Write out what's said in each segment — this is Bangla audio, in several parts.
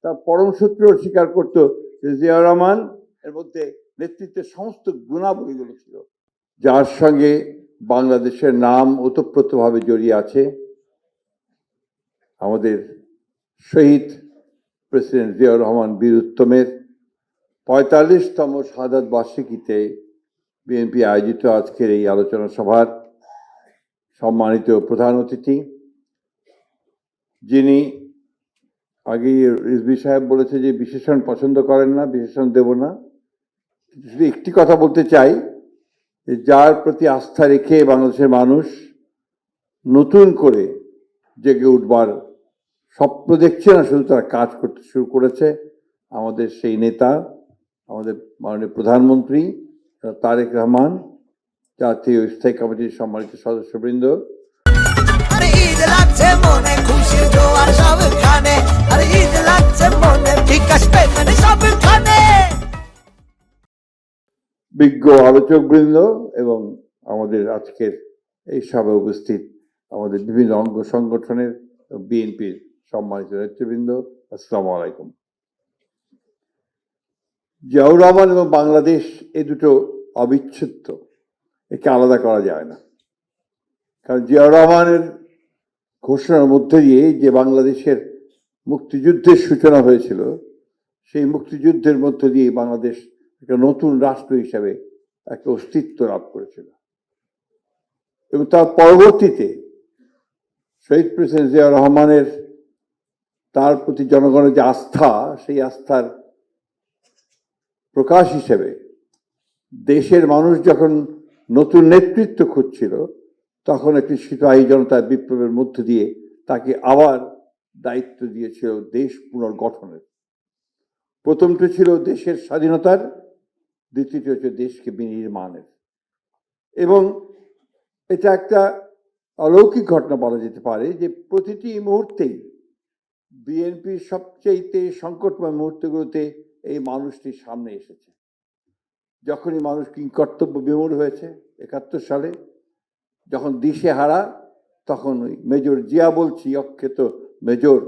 তার পরম শত্রু স্বীকার করতো যে জিয়া রহমান এর মধ্যে নেতৃত্বের সমস্ত গুণাবলীগুলো ছিল, যার সঙ্গে বাংলাদেশের নাম ওতপ্রোতভাবে জড়িয়ে আছে আমাদের শহীদ প্রেসিডেন্ট জিয়াউর রহমান বীর উত্তমের ৪৫তম শাহাদাত বার্ষিকীতে বিএনপি আয়োজিত আজকের এই আলোচনা সভার সম্মানিত প্রধান অতিথি, যিনি আগে রিজভী সাহেব বলেছে যে বিশেষণ পছন্দ করেন না, বিশেষণ দেব না, শুধু একটি কথা বলতে চাই যে যার প্রতি আস্থা রেখে বাংলাদেশের মানুষ নতুন করে জেগে উঠবার স্বপ্ন দেখছে না, শুধু তারা কাজ করতে শুরু করেছে, আমাদের সেই নেতা, আমাদের মাননীয় প্রধানমন্ত্রী তারেক রহমান, জাতীয় স্থায়ী কমিটির সম্মানিত সদস্যবৃন্দ, বিজ্ঞ আলোচকবৃন্দ এবং আমাদের আজকের এই সভায় উপস্থিত আমাদের বিভিন্ন অঙ্গ সংগঠনের বিএনপির সম্মানিত নেতৃবৃন্দ, আসসালামু আলাইকুম। জিয়াউর রহমান এবং বাংলাদেশ এই দুটো অবিচ্ছেদ্য, একে আলাদা করা যায় না। কারণ জিয়াউর রহমানের ঘোষণার মধ্যে দিয়ে যে বাংলাদেশের মুক্তিযুদ্ধের সূচনা হয়েছিল, সেই মুক্তিযুদ্ধের মধ্য দিয়ে বাংলাদেশ একটা নতুন রাষ্ট্র হিসাবে একটা অস্তিত্ব লাভ করেছিল এবং তার পরবর্তীতে শহীদ প্রেসিডেন্ট জিয়াউর রহমানের তার প্রতি জনগণের যে আস্থা, সেই আস্থার প্রকাশ হিসেবে দেশের মানুষ যখন নতুন নেতৃত্ব খুঁজছিল, তখন একটি সিপাহী জনতার বিপ্লবের মধ্য দিয়ে তাকে আবার দায়িত্ব দিয়েছিল দেশ পুনর্গঠনের। প্রথমটি ছিল দেশের স্বাধীনতার, দ্বিতীয়টি হচ্ছে দেশকে বিনির্মাণের। এবং এটা একটা অলৌকিক ঘটনা বলা যেতে পারে যে প্রতিটি মুহূর্তেই বিএনপির সবচেয়ে সংকটময় মুহূর্তগুলোতে এই মানুষটি সামনে এসেছে। যখনই মানুষ কিংকর্তব্য বিমূঢ় হয়েছে ৭১ সালে, যখন দিশেহারা, তখন ওই মেজর জিয়া বলছি, অক্ষত মেজর,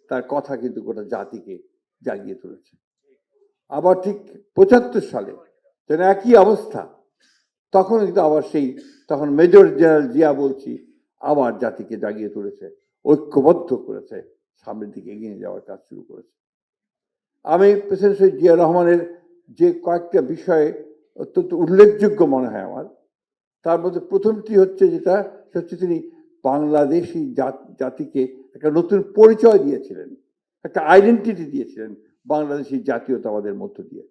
তার কথা কিন্তু গোটা জাতিকে জাগিয়ে তুলেছে। আবার ঠিক ৭৫ সালে যেন একই অবস্থা, তখন কিন্তু আবার তখন মেজর জেনারেল জিয়া বলছি আবার জাতিকে জাগিয়ে তুলেছে, ঐক্যবদ্ধ করেছে, সামনের দিকে এগিয়ে যাওয়ার কাজ শুরু করেছে। আমি প্রেসিডেন্ট শহীদ জিয়া রহমানের যে কয়েকটা বিষয়ে অত্যন্ত উল্লেখযোগ্য মনে হয় আমার, তার মধ্যে প্রথমটি হচ্ছে যেটা হচ্ছে তিনি বাংলাদেশি জাতিকে একটা নতুন পরিচয় দিয়েছিলেন, একটা আইডেন্টিটি দিয়েছিলেন বাংলাদেশি জাতীয়তাবাদের মধ্য দিয়ে,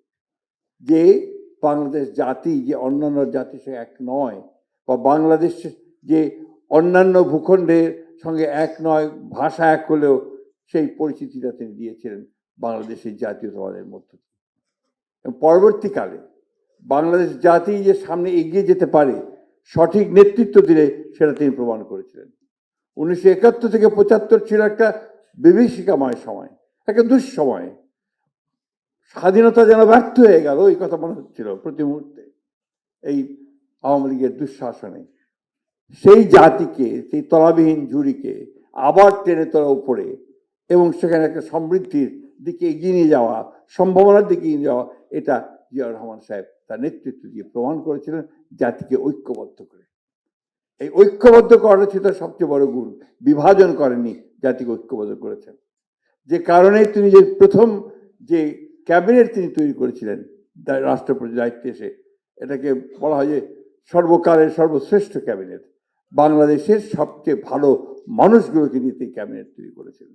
যে বাংলাদেশ জাতি যে অন্যান্য জাতির সঙ্গে এক নয়, বা বাংলাদেশ যে অন্যান্য ভূখণ্ডের সঙ্গে এক নয়, ভাষা এক হলেও সেই পরিচিতিটা তিনি দিয়েছিলেন বাংলাদেশের জাতীয়তাবাদের মধ্য দিয়ে। পরবর্তীকালে বাংলাদেশ জাতি যে সামনে এগিয়ে যেতে পারে সঠিক নেতৃত্ব দিলে, সেটা তিনি প্রমাণ করেছিলেন। ১৯৭১ থেকে ৭৫ ছিল একটা বিভীষিকাময় সময়, একটা দুঃসময়। স্বাধীনতা যেন ব্যর্থ হয়ে গেল, এই কথা মনে হচ্ছিল প্রতি মুহূর্তে এই আওয়ামী লীগের দুঃশাসনে। সেই জাতিকে, সেই তলাবিহীন ঝুড়িকে আবার টেনে তোলা উপরে এবং সেখানে একটা সমৃদ্ধির দিকে এগিয়ে নিয়ে যাওয়া, সম্ভাবনার দিকে এগিয়ে যাওয়া, এটা জিয়াউর রহমান সাহেব তার নেতৃত্ব দিয়ে প্রমাণ করেছিলেন, জাতিকে ঐক্যবদ্ধ করে। এই ঐক্যবদ্ধ করাটা ছিল তার সবচেয়ে বড় গুণ। বিভাজন করেননি, জাতিকে ঐক্যবদ্ধ করেছেন। যে কারণে তিনি যে প্রথম যে ক্যাবিনেট তিনি তৈরি করেছিলেন রাষ্ট্রপতি দায়িত্বে এসে, এটাকে বলা হয় যে সর্বকালের সর্বশ্রেষ্ঠ ক্যাবিনেট। বাংলাদেশের সবচেয়ে ভালো মানুষগুলোকে নিয়ে তিনি ক্যাবিনেট তৈরি করেছিলেন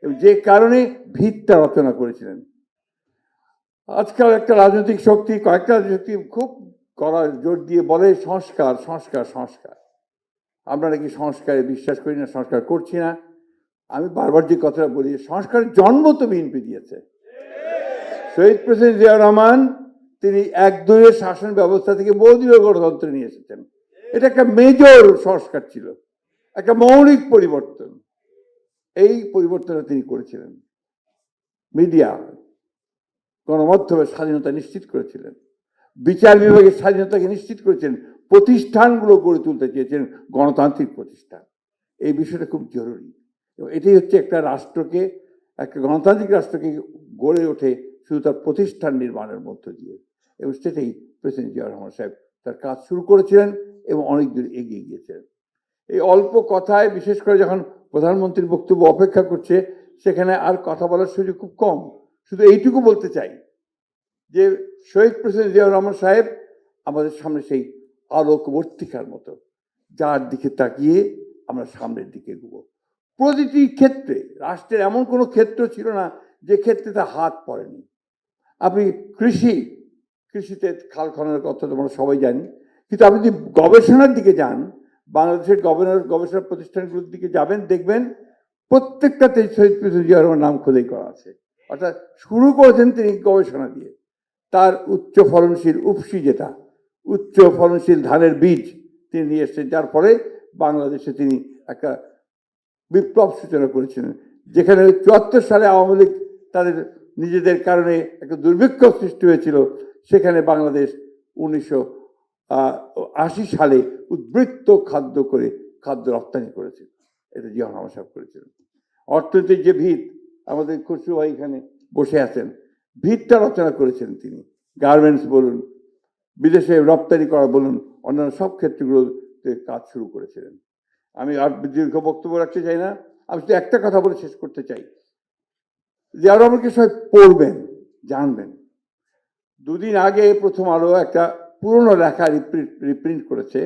এবং যে কারণে ভিতটা রচনা করেছিলেন। আজকাল একটা রাজনৈতিক শক্তি, কয়েকটা রাজনৈতিক শক্তি খুব করার জোর দিয়ে বলে সংস্কার সংস্কার সংস্কার। আমরা নাকি সংস্কারে বিশ্বাস করি না, সংস্কার করছি না। আমি বারবার যে কথাটা বলি, সংস্কারের জন্ম তো বিএনপি দিয়েছে। শহীদ প্রেসিডেন্ট জিয়াউর রহমান তিনি একদলীয় শাসন ব্যবস্থা থেকে বহুদলীয় গণতন্ত্রে নিয়ে এসেছেন। এটা একটা মেজর সংস্কার ছিল, একটা মৌলিক পরিবর্তন। এই পরিবর্তনটা তিনি করেছিলেন। মিডিয়া, গণমাধ্যমের স্বাধীনতা নিশ্চিত করেছিলেন, বিচার বিভাগের স্বাধীনতাকে নিশ্চিত করেছিলেন, প্রতিষ্ঠানগুলো গড়ে তুলতে চেয়েছিলেন গণতান্ত্রিক প্রতিষ্ঠান। এই বিষয়টা খুব জরুরি এবং এটাই হচ্ছে একটা রাষ্ট্রকে একটা গণতান্ত্রিক রাষ্ট্রকে গড়ে ওঠে শুধু তার প্রতিষ্ঠান নির্মাণের মধ্য দিয়ে, এবং সেটাই প্রেসিডেন্ট জিয়া রহমান সাহেব তার কাজ শুরু করেছিলেন এবং অনেক দূর এগিয়ে গিয়েছিলেন। এই অল্প কথায়, বিশেষ করে যখন প্রধানমন্ত্রীর বক্তব্য অপেক্ষা করছে, সেখানে আর কথা বলার সুযোগ খুব কম। শুধু এইটুকু বলতে চাই যে শহীদ প্রেসিডেন্ট জিয়া রহমান সাহেব আমাদের সামনে সেই আলোকবর্তিকার মতো, যার দিকে তাকিয়ে আমরা সামনের দিকে এগোবো। প্রতিটি ক্ষেত্রে, রাষ্ট্রের এমন কোনো ক্ষেত্র ছিল না যে ক্ষেত্রে তার হাত পড়েনি। আপনি কৃষিতে খাল খননের কথা তোমরা সবাই জানি, কিন্তু আপনি যদি গবেষণার দিকে যান, বাংলাদেশের গবেষণা প্রতিষ্ঠানগুলোর দিকে যাবেন, দেখবেন প্রত্যেকটাতে শহীদ প্রেসিডেন্ট জিয়া রহমানের নাম খোদাই করা আছে। অর্থাৎ শুরু করেছেন তিনি গবেষণা দিয়ে। তার উচ্চ ফলনশীল উপসি, যেটা উচ্চ ফলনশীল ধানের বীজ তিনি নিয়ে এসেছেন, যার ফলে বাংলাদেশে তিনি একটা বিপ্লব সূচনা করেছিলেন। যেখানে ৭৪ সালে আওয়ামী লীগ তাদের নিজেদের কারণে একটা দুর্ভিক্ষ সৃষ্টি হয়েছিল, সেখানে বাংলাদেশ 1980 সালে উদ্বৃত্ত খাদ্য রপ্তানি করেছিল। এটা জিয়া রহমান সাহেব করেছিলেন। অর্থনীতির যে ভিত, আমাদের খুশরু ভাই এখানে বসে আছেন, ভিতটা রচনা করেছেন তিনি। গার্মেন্টস বলুন, বিদেশে রপ্তানি করা বলুন, অন্যান্য সব ক্ষেত্রগুলোতে কাজ শুরু করেছিলেন। আমি আর দীর্ঘ বক্তব্য রাখতে চাই না, আমি শুধু একটা কথা বলে শেষ করতে চাই। জিয়া রহমানকে সবাই পড়বেন, জানবেন। দুদিন আগে প্রথম আলো একটা পুরনো লেখা রিপ্রিন্ট করেছে,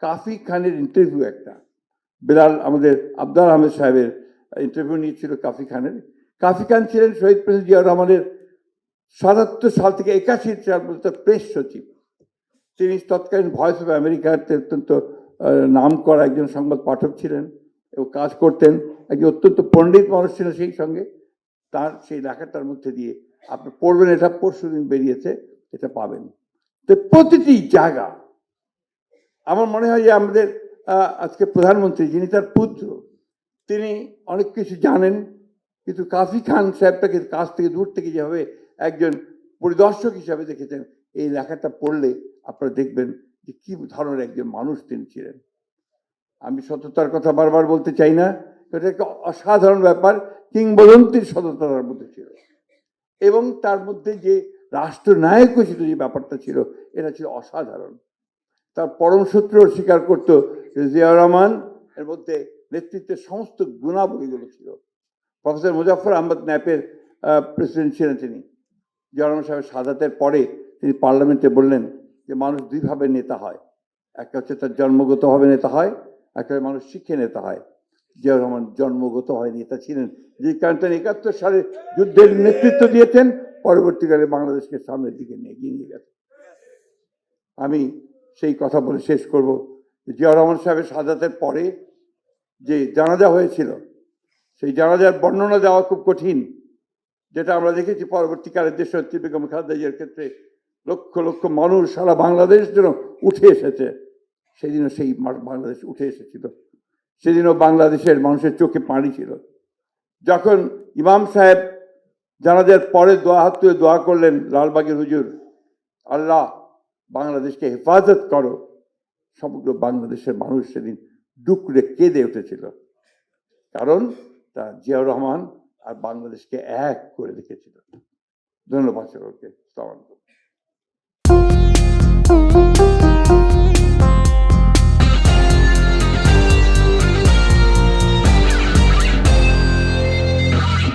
কাফি খানের ইন্টারভিউ। একটা আমাদের আবদার আহমেদ সাহেবের ইন্টারভিউ নিয়েছিল কাফি খানের। কাফি খান ছিলেন শহীদ প্রেসিডেন্ট জিয়া রহমানের ৭৭ সাল থেকে ৮১ সাল পর্যন্ত প্রেস সচিব। তিনি তৎকালীন ভয়েস অফ আমেরিকাতে অত্যন্ত নাম করা একজন সংবাদ পাঠক ছিলেন এবং কাজ করতেন। একজন অত্যন্ত পণ্ডিত মানুষ ছিলেন সেই সঙ্গে। তার সেই লেখাটার মধ্যে দিয়ে আপনি পড়বেন, এটা পরশুদিন বেরিয়েছে, এটা পাবেন। তো প্রতিটি জায়গা, আমার মনে হয় যে আমাদের আজকে প্রধানমন্ত্রী, যিনি তার পুত্র, তিনি অনেক কিছু জানেন, কিন্তু কাফি খান সাহেবটাকে কাছ থেকে দূর থেকে যেভাবে একজন পরিদর্শক হিসাবে দেখেছেন, এই লেখাটা পড়লে আপনারা দেখবেন যে কি ধরনের একজন মানুষ তিনি ছিলেন। আমি সততার কথা বারবার বলতে চাই না, এটা একটা অসাধারণ ব্যাপার, কিংবদন্তির সততার মধ্যে ছিল। এবং তার মধ্যে যে রাষ্ট্রনায়কোচিত যে ব্যাপারটা ছিল, এটা ছিল অসাধারণ। তার পরম শত্রু স্বীকার করত জিয়া রহমান এর মধ্যে নেতৃত্বের সমস্ত গুণাবলীগুলো ছিল। প্রফেসর মুজাফফর আহমদ ন্যাপের প্রেসিডেন্ট ছিলেন তিনি। জিয়া রহমান সাহেবের শাহাদাতের পরে তিনি পার্লামেন্টে বললেন যে মানুষ দুইভাবে নেতা হয়, একটা হচ্ছে তার জন্মগতভাবে নেতা হয়, একটা মানুষ শিখে নেতা হয়। জিয়া রহমান জন্মগতভাবে নেতা ছিলেন, যে কারণে তিনি ৭১ সালে যুদ্ধের নেতৃত্ব দিয়েছেন, পরবর্তীকালে বাংলাদেশকে সামনের দিকে এগিয়ে নিয়ে গেছে। আমি সেই কথা বলে শেষ করব। জিয়া রহমান সাহেবের শাহাদাতের পরে যে জানাজা হয়েছিল, সেই জানাজার বর্ণনা দেওয়া খুব কঠিন, যেটা আমরা দেখেছি পরবর্তীকালে দেশনেত্রী বেগম খালেদা জিয়ার ক্ষেত্রে লক্ষ লক্ষ মানুষ সারা বাংলাদেশ যেন উঠে এসেছে। সেদিনও সেই বাংলাদেশ উঠে এসেছিল, সেদিনও বাংলাদেশের মানুষের চোখে পানি ছিল। যখন ইমাম সাহেব জানাজার পরে হাত তুলে দোয়া করলেন লালবাগের হুজুর, আল্লাহ বাংলাদেশকে হেফাজত করো, সমগ্র বাংলাদেশের মানুষ সেদিন ডুকরে কেঁদে উঠেছিল। কারণ তা জিয়াউর রহমান আর বাংলাদেশকে এক করে রেখেছিল। ধন্যবাদ সকলকে। আসসালামু আলাইকুম।